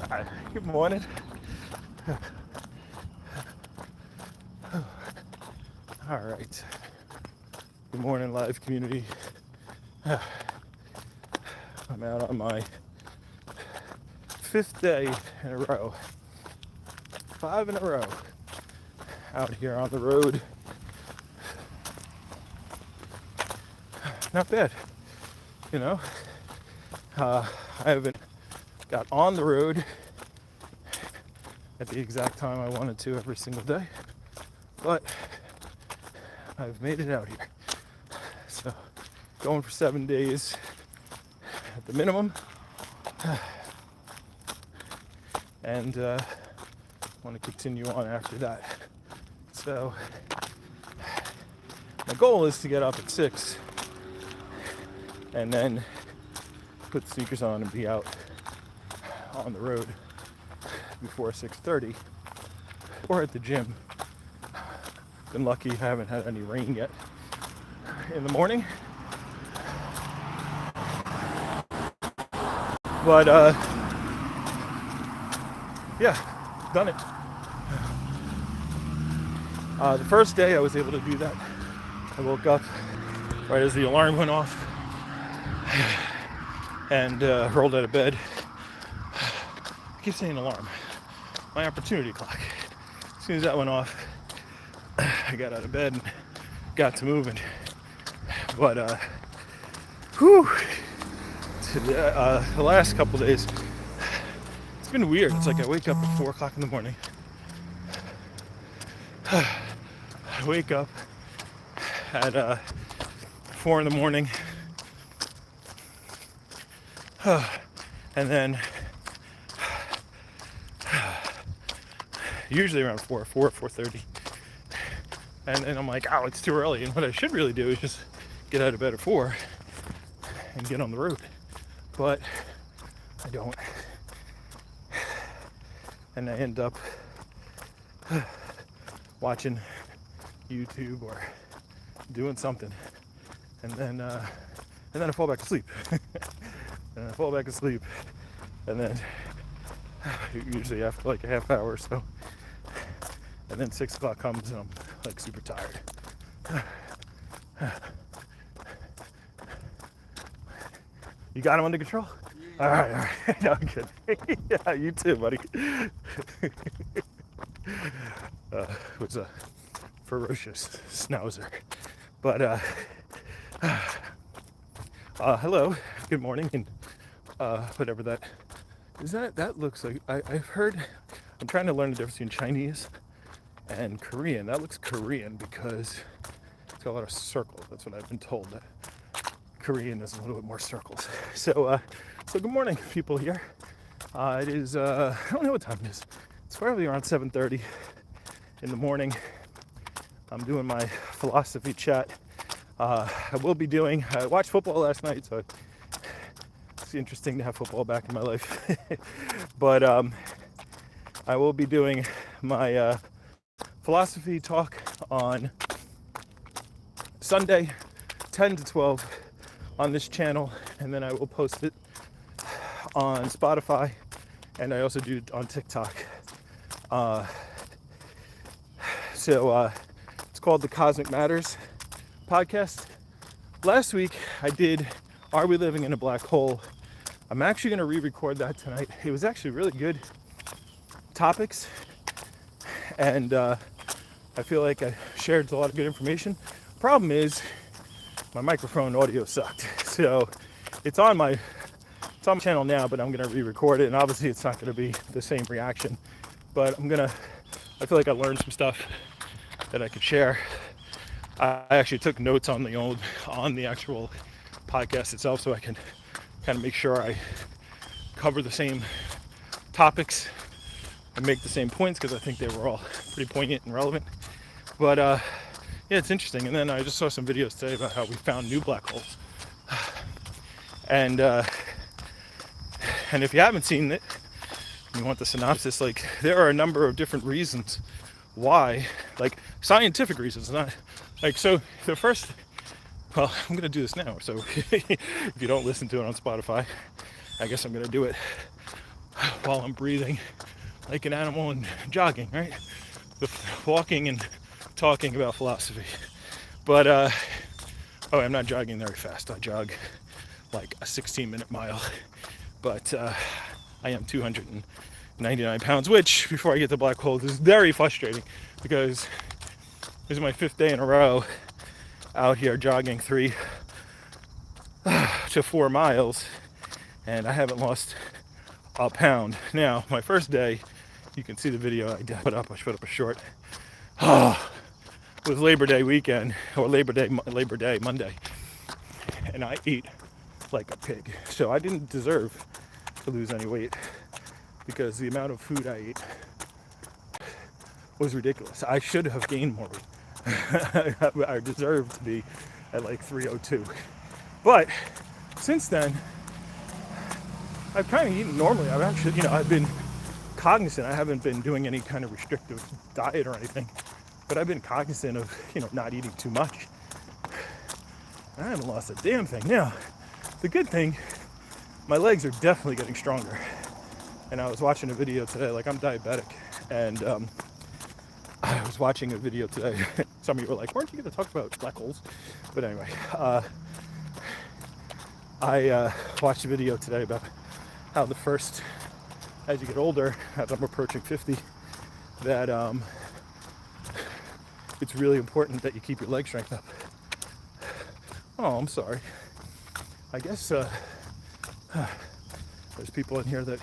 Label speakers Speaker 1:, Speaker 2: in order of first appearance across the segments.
Speaker 1: Good morning. All right. Good morning, live community. I'm out on my 5th day in a row. 5 in a row. Out here on the road. Not bad. You know, I haven't got on the road at the exact time I wanted to every single day, but I've made it out here. So going for 7 days at the minimum, and want to continue on after that. So my goal is to get up at 6 and then put sneakers on and be out on the road before 6:30 or at the gym. Been lucky, I haven't had any rain yet in the morning, but yeah, done it. The first day I was able to do that. I woke up right as the alarm went off and rolled out of bed. I keep saying alarm. My opportunity clock. As soon as that went off, I got out of bed and got to moving. But the last couple days, it's been weird. It's like I wake up at 4 o'clock in the morning. I wake up at 4 in the morning, and then usually around 4:30, and then I'm like, oh, it's too early. And what I should really do is just get out of bed at 4 and get on the road, but I don't, and I end up watching YouTube or doing something, and then I fall back asleep. And I fall back asleep, and then usually after like a half hour or so, and then 6 o'clock comes and I'm like super tired. You got him under control? Yeah. All right. No, I'm kidding. Yeah, you too, buddy. It was a ferocious schnauzer. But hello, good morning, and whatever that is. That looks like I've heard. I'm trying to learn the difference between Chinese and Korean. That looks Korean because it's got a lot of circles. That's what I've been told. That Korean is a little bit more circles. So good morning, people here. It is I don't know what time it is. It's probably around 7:30 in the morning. I'm doing my philosophy chat. I watched football last night, so it's interesting to have football back in my life. But I will be doing my philosophy talk on Sunday, 10 to 12 on this channel, and then I will post it on Spotify, and I also do it on TikTok. So it's called the Cosmic Matters podcast. Last week I did Are We Living in a Black Hole? I'm actually going to re-record that tonight. It was actually really good topics, and I feel like I shared a lot of good information. Problem is my microphone audio sucked, so it's on my channel now, but I'm going to re-record it, and obviously it's not going to be the same reaction, but I feel like I learned some stuff that I could share. I actually took notes on the actual podcast itself, so I can kind of make sure I cover the same topics and make the same points, because I think they were all pretty poignant and relevant. But yeah, it's interesting. And then I just saw some videos today about how we found new black holes, and if you haven't seen it, you want the synopsis, like there are a number of different reasons why, like scientific reasons, not like, so the first, well, I'm going to do this now, so if you don't listen to it on Spotify, I guess I'm going to do it while I'm breathing like an animal and jogging, right? Walking and talking about philosophy. But, I'm not jogging very fast. I jog like a 16-minute mile. But I am 299 pounds, which, before I get to black holes, is very frustrating because this is my 5th day in a row out here jogging 3 to 4 miles, and I haven't lost a pound. Now, my first day, you can see the video I put up. I put up a short. It was Labor Day weekend, or Labor Day Monday, and I ate like a pig. So I didn't deserve to lose any weight because the amount of food I ate was ridiculous. I should have gained more weight. I deserved to be at like 302. But since then, I've kind of eaten normally. I've actually, I've been cognizant. I haven't been doing any kind of restrictive diet or anything, but I've been cognizant of, not eating too much. And I haven't lost a damn thing. Now, the good thing, my legs are definitely getting stronger. And I was watching a video today, like I'm diabetic, and I was watching a video today. Some of you were like, weren't you going to talk about black holes? But anyway, I watched a video today about how as you get older, as I'm approaching 50, that it's really important that you keep your leg strength up. Oh, I'm sorry. I guess there's people in here that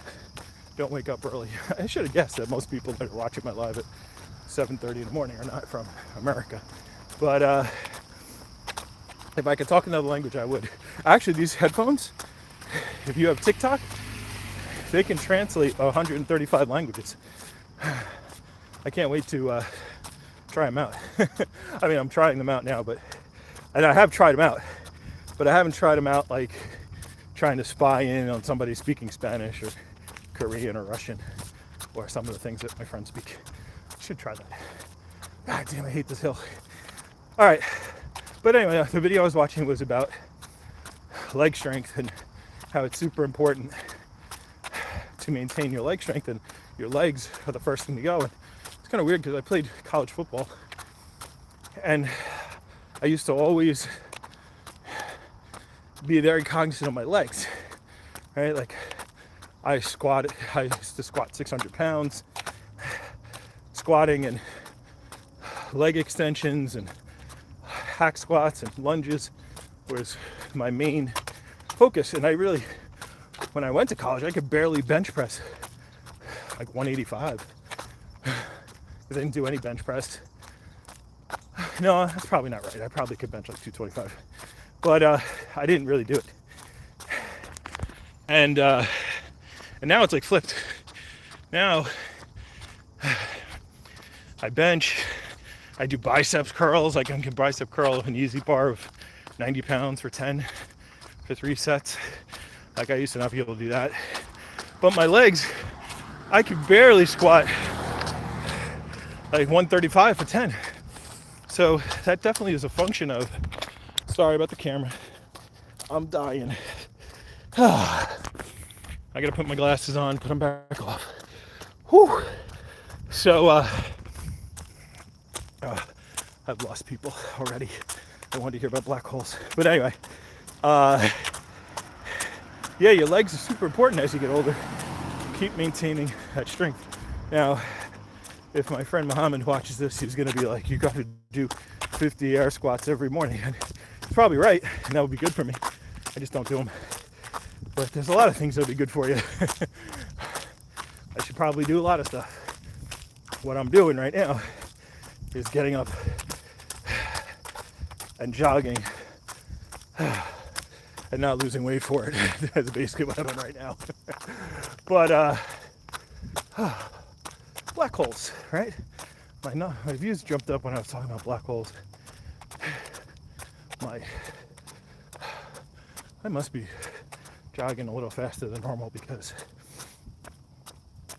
Speaker 1: don't wake up early. I should have guessed that most people that are watching my live at 7:30 in the morning are not from America. But if I could talk another language, I would. Actually, these headphones, if you have TikTok, they can translate 135 languages. I can't wait to try them out. I mean, I'm trying them out now, and I have tried them out, but I haven't tried them out like trying to spy in on somebody speaking Spanish or Korean or Russian or some of the things that my friends speak. I should try that. God damn, I hate this hill. All right. But anyway, the video I was watching was about leg strength and how it's super important to maintain your leg strength, and your legs are the first thing to go. And it's kind of weird because I played college football, and I used to always be very cognizant of my legs, right? Like I used to squat 600 pounds. Squatting and leg extensions and hack squats and lunges was my main focus. And when I went to college, I could barely bench press like 185 because I didn't do any bench press. No, that's probably not right. I probably could bench like 225, but I didn't really do it. And now it's like flipped. Now I bench, I do biceps curls. Like I can bicep curl an easy bar of 90 pounds for 10 for 3 sets. Like I used to not be able to do that. But my legs, I could barely squat like 135 for 10. So that definitely is a function of, sorry about the camera, I'm dying. I gotta put my glasses on, put them back off. Whew. So, I've lost people already. I wanted to hear about black holes. But anyway, yeah, your legs are super important as you get older. Keep maintaining that strength. Now, if my friend Muhammad watches this, he's going to be like, you got to do 50 air squats every morning. And he's probably right, and that would be good for me. I just don't do them. But there's a lot of things that would be good for you. I should probably do a lot of stuff. What I'm doing right now is getting up and jogging and not losing weight for it. That's basically what I'm doing right now. But black holes, right? My views jumped up when I was talking about black holes. I must be jogging a little faster than normal because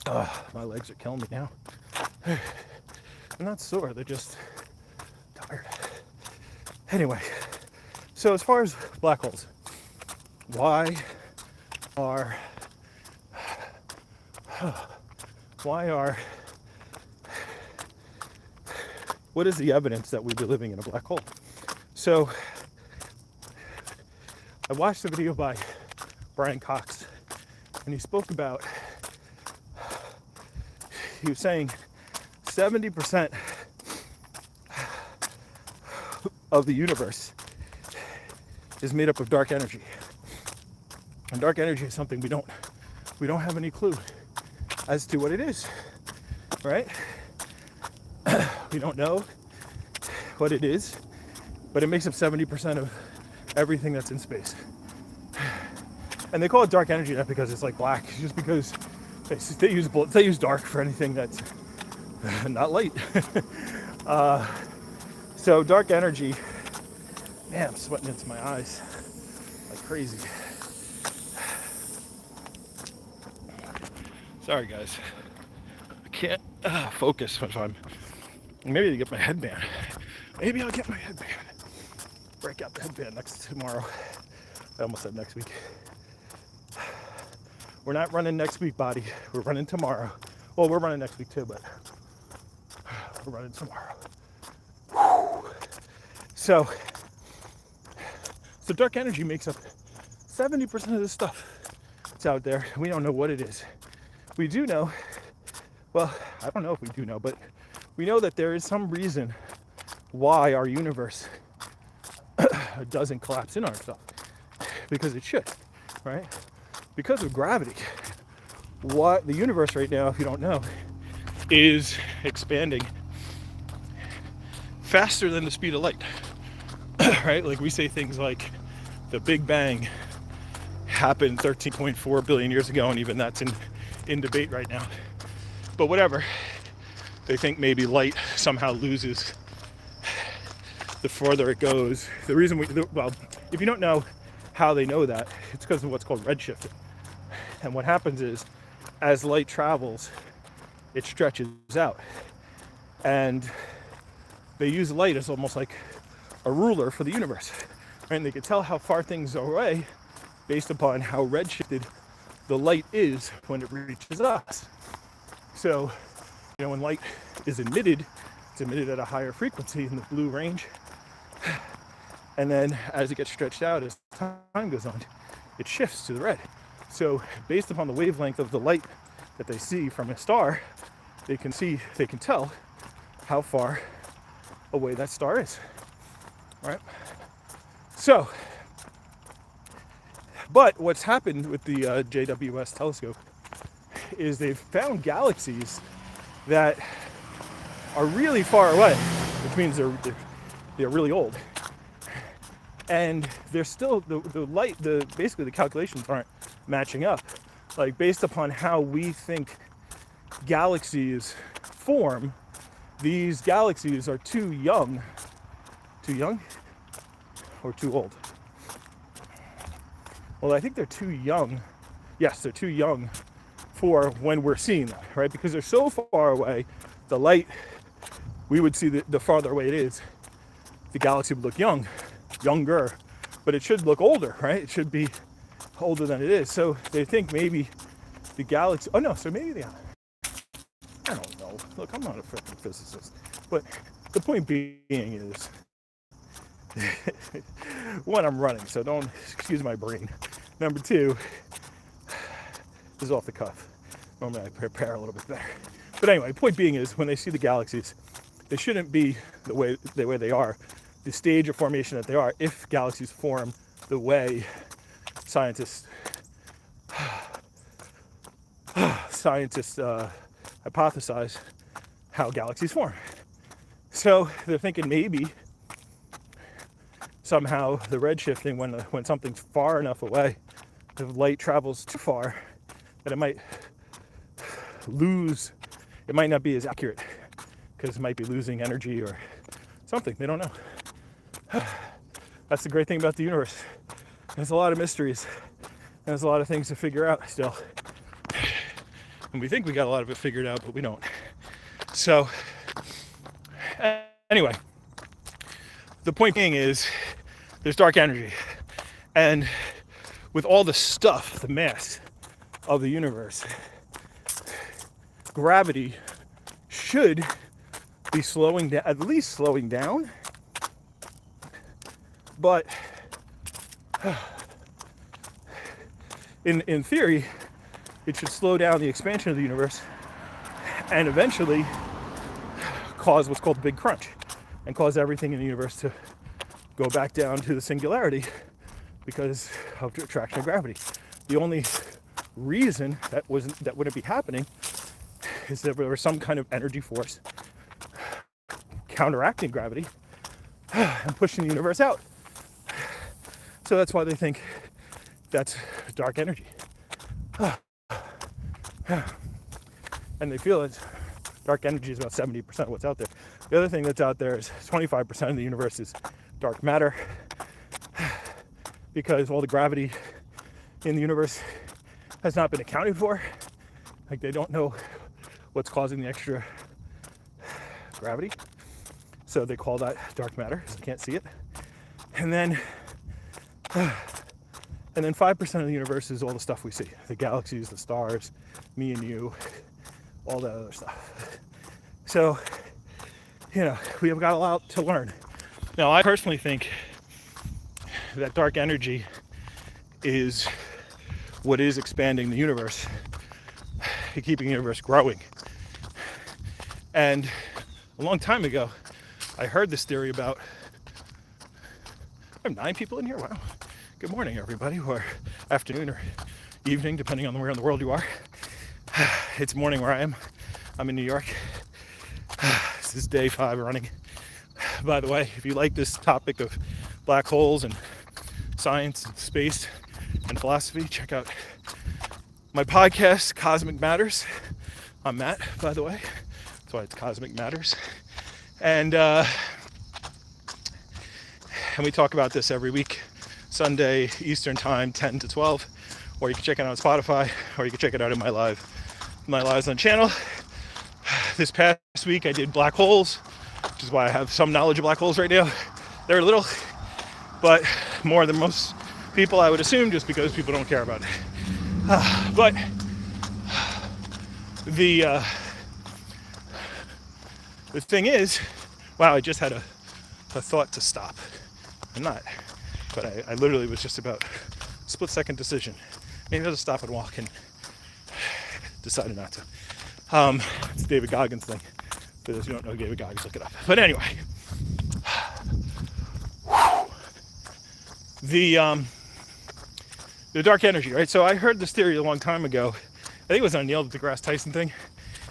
Speaker 1: my legs are killing me now. They're not sore, they're just tired. Anyway, so as far as black holes, why are what is the evidence that we'd be living in a black hole? So I watched a video by Brian Cox, and he spoke about, he was saying 70% of the universe is made up of dark energy. And dark energy is something we don't have any clue as to what it is, right? We don't know what it is, but it makes up 70% of everything that's in space. And they call it dark energy not because it's like black, just because they use dark for anything that's not light. So dark energy, man, I'm sweating into my eyes like crazy. Sorry guys, I can't focus if I'm, maybe to get my headband. Maybe I'll get my headband. Break out the headband tomorrow. I almost said next week. We're not running next week, body. We're running tomorrow. Well, we're running next week too, but we're running tomorrow. So dark energy makes up 70% of the stuff that's out there. We don't know what it is. We do know, well, I don't know if we do know, but we know that there is some reason why our universe doesn't collapse in on itself, because it should, right? Because of gravity. What the universe right now, if you don't know, is expanding faster than the speed of light, right? Like we say things like the Big Bang happened 13.4 billion years ago, and even that's in debate right now. But whatever, they think maybe light somehow loses the further it goes. The reason well, if you don't know how they know that, it's because of what's called redshifting. And what happens is, as light travels, it stretches out. And they use light as almost like a ruler for the universe. Right? And they can tell how far things are away based upon how redshifted the light is when it reaches us. So, when light is emitted, it's emitted at a higher frequency in the blue range. And then as it gets stretched out, as time goes on, it shifts to the red. So based upon the wavelength of the light that they see from a star, they can tell how far away that star is, right? So, but what's happened with the JWS telescope is they've found galaxies that are really far away, which means they're really old. And they're still, the light, basically the calculations aren't matching up. Like based upon how we think galaxies form, these galaxies are too young or too old? Well, I think they're too young. Yes, they're too young for when we're seeing them, right? Because they're so far away, the light, we would see the farther away it is, the galaxy would look younger, but it should look older, right? It should be older than it is. So they think maybe the galaxy, so maybe they are. I don't know. Look, I'm not a freaking physicist. But the point being is, one, I'm running, so don't excuse my brain. Number two, this is off the cuff. Normally I prepare a little bit better. But anyway, point being is, when they see the galaxies, they shouldn't be the way they are, the stage of formation that they are, if galaxies form the way scientists hypothesize how galaxies form. So they're thinking maybe somehow the redshifting, when something's far enough away, the light travels too far, that it might not be as accurate, because it might be losing energy or something. They don't know. That's the great thing about the universe. There's a lot of mysteries, and there's a lot of things to figure out still. And we think we got a lot of it figured out, but we don't. So, anyway, the point being is, there's dark energy. And with all the stuff, the mass of the universe, gravity should be slowing down, at least slowing down. But in theory, it should slow down the expansion of the universe and eventually cause what's called the Big Crunch and cause everything in the universe to go back down to the singularity because of the attraction of gravity. The only reason that wouldn't be happening is that there was some kind of energy force counteracting gravity and pushing the universe out. So that's why they think that's dark energy. And they feel that dark energy is about 70% of what's out there. The other thing that's out there is 25% of the universe is dark matter, because all the gravity in the universe has not been accounted for. Like, they don't know what's causing the extra gravity. So they call that dark matter, because they can't see it. And then 5% of the universe is all the stuff we see. The galaxies, the stars, me and you, all that other stuff. So, we have got a lot to learn. Now, I personally think that dark energy is what is expanding the universe, keeping the universe growing. And a long time ago, I heard this theory about, I have 9 people in here, wow. Good morning, everybody, or afternoon or evening, depending on where in the world you are. It's morning where I am. I'm in New York. This is day 5 running. By the way, if you like this topic of black holes and science and space and philosophy, check out my podcast, Cosmic Matters. I'm Matt, by the way. That's why it's Cosmic Matters. And we talk about this every week, Sunday, Eastern time, 10 to 12. Or you can check it out on Spotify, or you can check it out in my lives on channel. This past week I did black holes, which is why I have some knowledge of black holes right now. They're little, but more than most people, I would assume, just because people don't care about it. But the thing is, wow, I just had a thought to stop. I'm not, but I literally was just about a split-second decision. Maybe I'll just stop and walk, and decided not to. It's David Goggins' thing. For those who don't know David Goggins, look it up. But anyway, the dark energy, right? So I heard this theory a long time ago. I think it was on Neil deGrasse Tyson thing,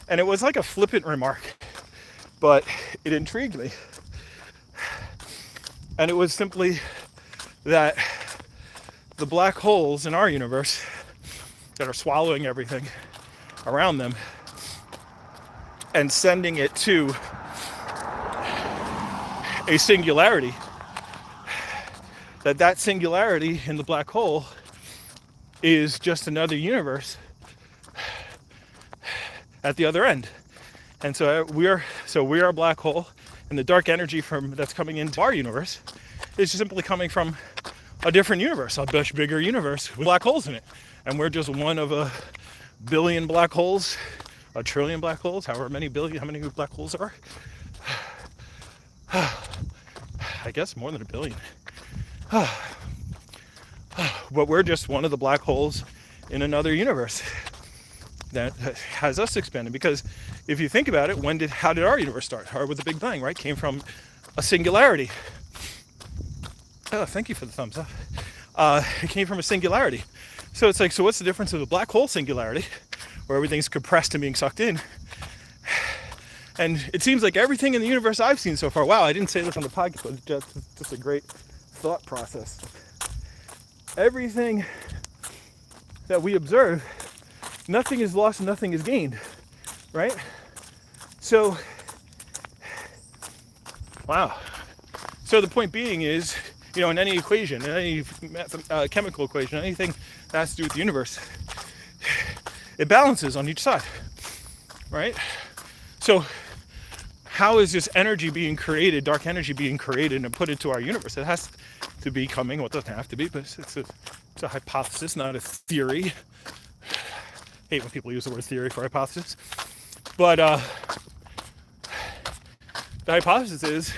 Speaker 1: and it was like a flippant remark, but it intrigued me. And it was simply that the black holes in our universe that are swallowing everything around them and sending it to a singularity, that singularity in the black hole is just another universe at the other end. And so we are a black hole, and the dark energy that's coming into our universe is simply coming from a different universe, a much bigger universe with black holes in it. And we're just one of a billion black holes, a trillion black holes, however many billion, how many black holes there are. I guess more than a billion. But we're just one of the black holes in another universe that has us expanding. Because if you think about it, how did our universe start? Or with the Big Bang, right? Came from a singularity. Oh, thank you for the thumbs up. It came from a singularity. So it's like, so what's the difference of the black hole singularity, where everything's compressed and being sucked in? And it seems like everything in the universe I've seen so far, wow, I didn't say this on the podcast, but it's just a great thought process. Everything that we observe, nothing is lost and nothing is gained, right? So, wow. So the point being is, in any equation, in any chemical equation, anything that has to do with the universe, it balances on each side, right? So how is this energy being created, dark energy being created and put into our universe? It has to be coming, well, it doesn't have to be, but it's a hypothesis, not a theory. I hate when people use the word theory for hypothesis. But the hypothesis is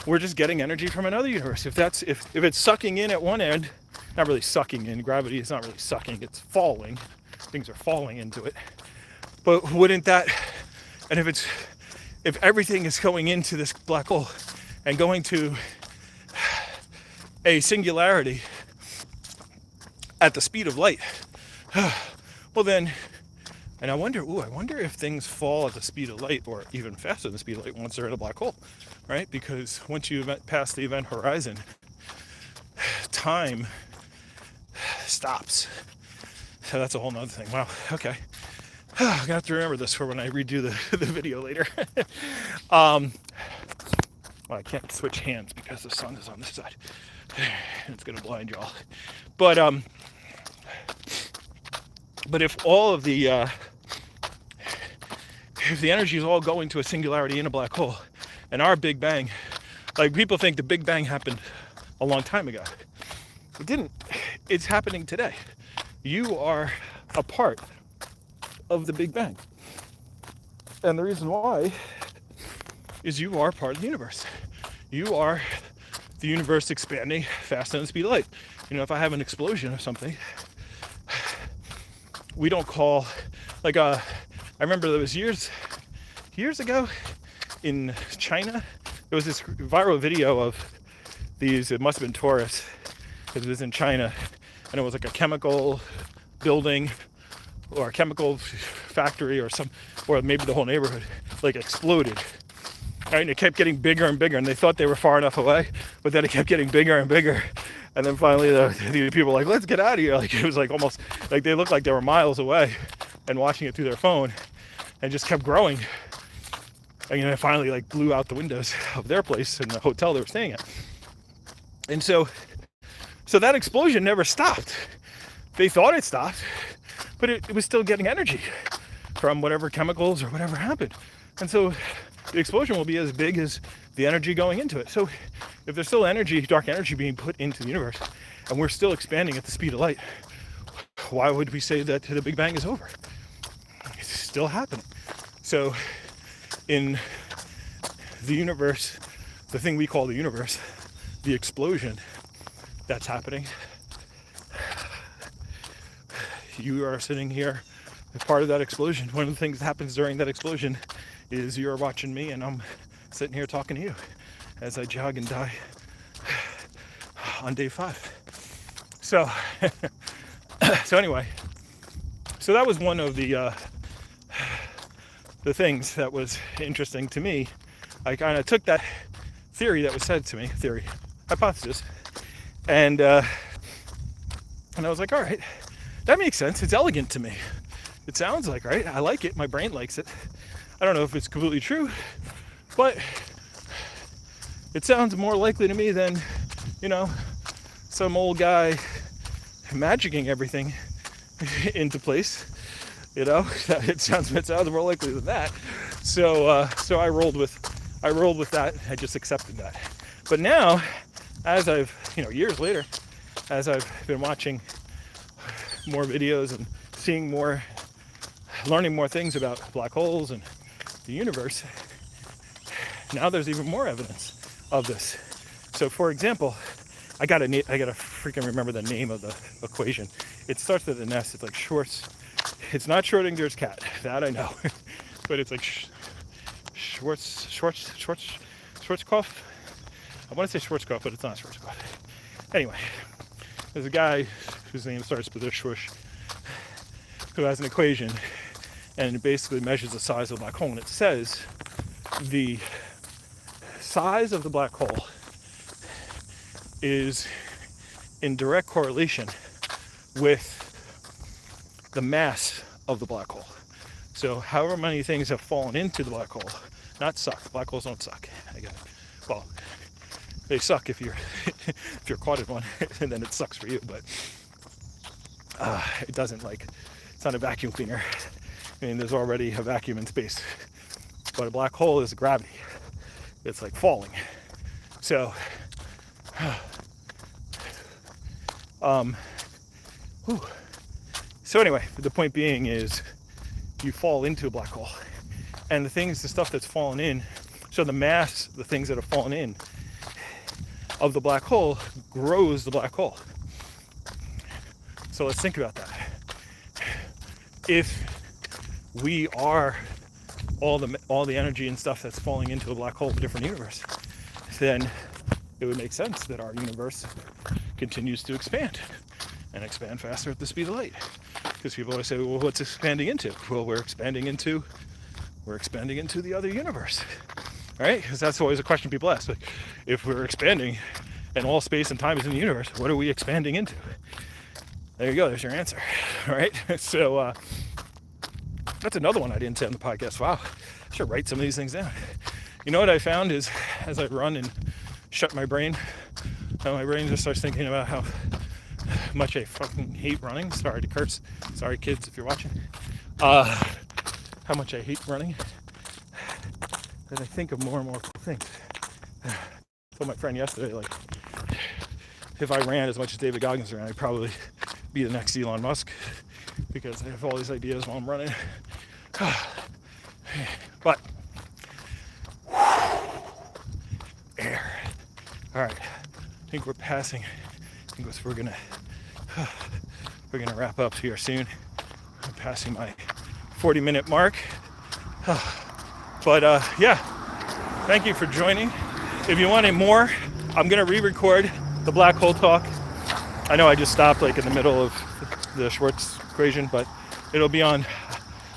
Speaker 1: we're just getting energy from another universe. If it's sucking in at one end, not really sucking in, gravity is not really sucking, it's falling. Things are falling into it. But wouldn't that, and if everything is going into this black hole and going to a singularity at the speed of light, well then, and I wonder if things fall at the speed of light or even faster than the speed of light once they're in a black hole, right? Because once you pass the event horizon, time stops. So that's a whole nother thing. Wow, okay. I'm gonna have to remember this for when I redo the video later. Well, I can't switch hands because the sun is on this side. It's gonna blind y'all. But if all of the if the energy is all going to a singularity in a black hole, and our Big Bang, like people think the Big Bang happened a long time ago. It didn't. It's happening today. You are a part of the Big Bang. And the reason why is you are part of the universe. You are the universe expanding faster than the speed of light. You know, if I have an explosion of something, we don't call, like, I remember there was years ago in China, there was this viral video of these, it must have been tourists, because it was in China, and it was like a chemical building or a chemical factory or maybe the whole neighborhood, like exploded. Right? And it kept getting bigger and bigger, and they thought they were far enough away, but then it kept getting bigger and bigger. And then finally the people were like, let's get out of here. Like it was like almost like they looked like they were miles away and watching it through their phone, and just kept growing. And you know, it finally like blew out the windows of their place in the hotel they were staying at. And so that explosion never stopped. They thought it stopped, but it was still getting energy from whatever chemicals or whatever happened. And so the explosion will be as big as the energy going into it. So if there's still energy, dark energy being put into the universe, and we're still expanding at the speed of light, why would we say that the Big Bang is over? It's still happening. So in the universe, the thing we call the universe, the explosion that's happening, you are sitting here as part of that explosion. One of the things that happens during that explosion is you're watching me, and I'm sitting here talking to you as I jog and die on day 5. So anyway, so that was one of the things that was interesting to me. I kind of took that theory that was said to me, hypothesis, and I was like, all right, that makes sense. It's elegant to me. It sounds like, right? I like it. My brain likes it. I don't know if it's completely true, but it sounds more likely to me than, you know, some old guy magicking everything into place. You know, it sounds more likely than that. So I rolled with that. I just accepted that. But now, as I've, years later, as I've been watching more videos and learning more things about black holes and the universe, now there's even more evidence of this. So, for example, I gotta freaking remember the name of the equation. It starts with an S. It's like it's not Schrodinger's cat, that I know, but it's like Schwarzkopf. I want to say Schwarzkopf, but it's not Schwarzkopf. Anyway, there's a guy whose name starts with a swoosh, who has an equation, and it basically measures the size of the black hole, and it says the size of the black hole is in direct correlation with the mass of the black hole. So however many things have fallen into the black hole, not suck. Black holes don't suck. Well, they suck if you're caught in one, and then it sucks for you. But it doesn't, it's not a vacuum cleaner. I mean, there's already a vacuum in space. But a black hole is gravity. It's like falling. So, So anyway, the point being is you fall into a black hole. And the stuff that's fallen in, so the mass, the things that have fallen in of the black hole grows the black hole. So let's think about that. If we are all the energy and stuff that's falling into a black hole of a different universe, then it would make sense that our universe continues to expand and expand faster at the speed of light. Because people always say, well, what's expanding into? Well, we're expanding into the other universe, right? Because that's always a question people ask. Like, if we're expanding and all space and time is in the universe, what are we expanding into? There you go, there's your answer, right? So that's another one I didn't say on the podcast. Wow, I should write some of these things down. You know what I found is, as I run and shut my brain, how my brain just starts thinking about how much I fucking hate running. Sorry to curse. Sorry, kids, if you're watching. How much I hate running. That I think of more and more cool things. I told my friend yesterday, like, if I ran as much as David Goggins ran, I'd probably be the next Elon Musk, because I have all these ideas while I'm running. But air. All right, I think we're passing. I think we're gonna wrap up here soon. I'm passing my 40-minute mark. But yeah, thank you for joining. If you wanted more, I'm gonna re-record the black hole talk. I know I just stopped like in the middle of the Schwartz equation, but it'll be on.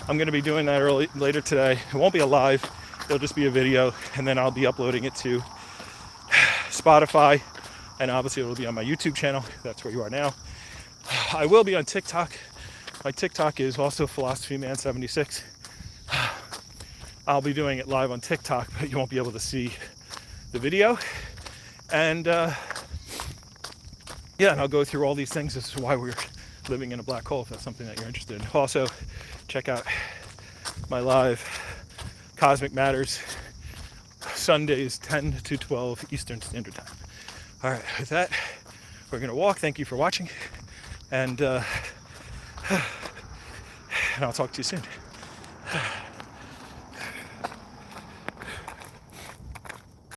Speaker 1: I'm gonna be doing that later today. It won't be a live. It'll just be a video, and then I'll be uploading it to Spotify, and obviously it will be on my YouTube channel. That's where you are now. I will be on TikTok. My TikTok is also philosophyman76. I'll be doing it live on TikTok, but you won't be able to see the video. And yeah, and I'll go through all these things as to why we're living in a black hole, if that's something that you're interested in. Also, check out my live Cosmic Matters, Sundays 10 to 12 Eastern Standard Time. All right, with that, we're gonna walk. Thank you for watching, and I'll talk to you soon.